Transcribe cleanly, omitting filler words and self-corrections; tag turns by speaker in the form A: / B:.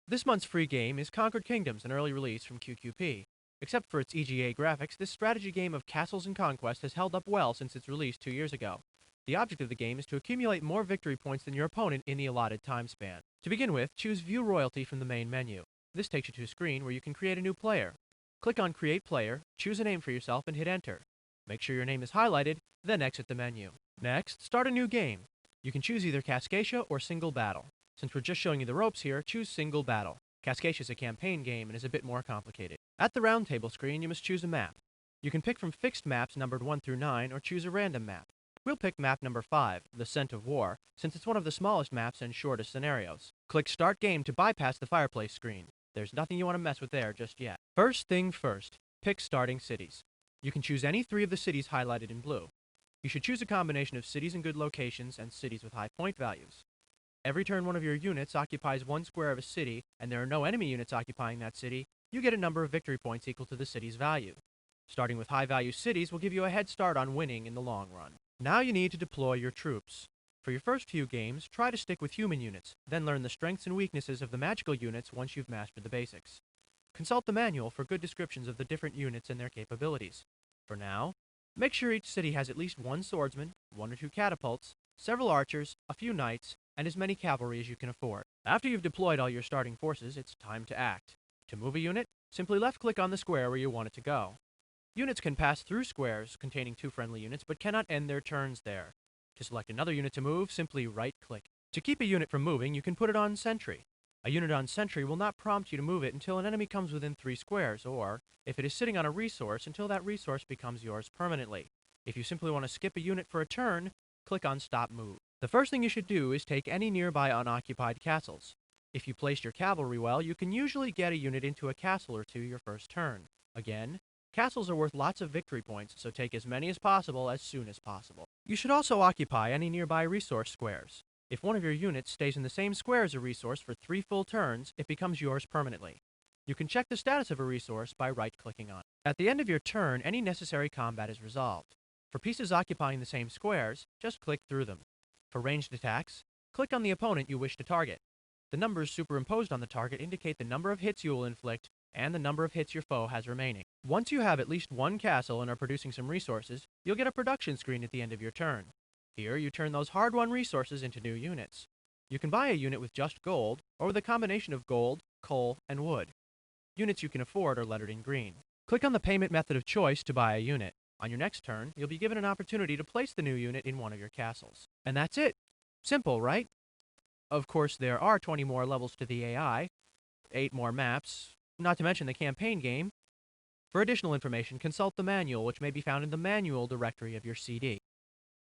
A: This month's free game is Conquered Kingdoms, an early release from QQP. Except for its EGA graphics, this strategy game of castles and conquest has held up well since its release 2 years ago. The object of the game is to accumulate more victory points than your opponent in the allotted time span. To begin with, choose View Royalty from the main menu. This takes you to a screen where you can create a new player. Click on Create Player, choose a name for yourself, and hit Enter. Make sure your name is highlighted, then exit the menu. Next, start a new game. You can choose either Cascadia or Single Battle. Since we're just showing you the ropes here, choose Single Battle. Cascadia is a campaign game and is a bit more complicated. At the round table screen, you must choose a map. You can pick from fixed maps numbered 1 through 9 or choose a random map. We'll pick map number 5, the Scent of War, since it's one of the smallest maps and shortest scenarios. Click Start Game to bypass the fireplace screen. There's nothing you want to mess with there just yet. First thing first, pick starting cities. You can choose any 3 of the cities highlighted in blue. You should choose a combination of cities in good locations and cities with high point values. Every turn one of your units occupies 1 square of a city, and there are no enemy units occupying that city, you get a number of victory points equal to the city's value. Starting with high-value cities will give you a head start on winning in the long run. Now you need to deploy your troops. For your first few games, try to stick with human units, then learn the strengths and weaknesses of the magical units once you've mastered the basics. Consult the manual for good descriptions of the different units and their capabilities. For now, make sure each city has at least 1 swordsman, 1 or 2 catapults, several archers, a few knights, and as many cavalry as you can afford. After you've deployed all your starting forces, it's time to act. To move a unit, simply left-click on the square where you want it to go. Units can pass through squares containing 2 friendly units, but cannot end their turns there. To select another unit to move, simply right-click. To keep a unit from moving, you can put it on sentry. A unit on sentry will not prompt you to move it until an enemy comes within 3 squares, or, if it is sitting on a resource, until that resource becomes yours permanently. If you simply want to skip a unit for a turn, click on Stop Move. The first thing you should do is take any nearby unoccupied castles. If you place your cavalry well, you can usually get a unit into a castle or 2 your first turn. Again, castles are worth lots of victory points, so take as many as possible as soon as possible. You should also occupy any nearby resource squares. If one of your units stays in the same square as a resource for 3 full turns, it becomes yours permanently. You can check the status of a resource by right-clicking on it. At the end of your turn, any necessary combat is resolved. For pieces occupying the same squares, just click through them. For ranged attacks, click on the opponent you wish to target. The numbers superimposed on the target indicate the number of hits you will inflict and the number of hits your foe has remaining. Once you have at least 1 castle and are producing some resources, you'll get a production screen at the end of your turn. Here, you turn those hard-won resources into new units. You can buy a unit with just gold, or with a combination of gold, coal, and wood. Units you can afford are lettered in green. Click on the payment method of choice to buy a unit. On your next turn, you'll be given an opportunity to place the new unit in one of your castles. And that's it. Simple, right? Of course, there are 20 more levels to the AI, 8 more maps, not to mention the campaign game. For additional information, consult the manual, which may be found in the manual directory of your CD.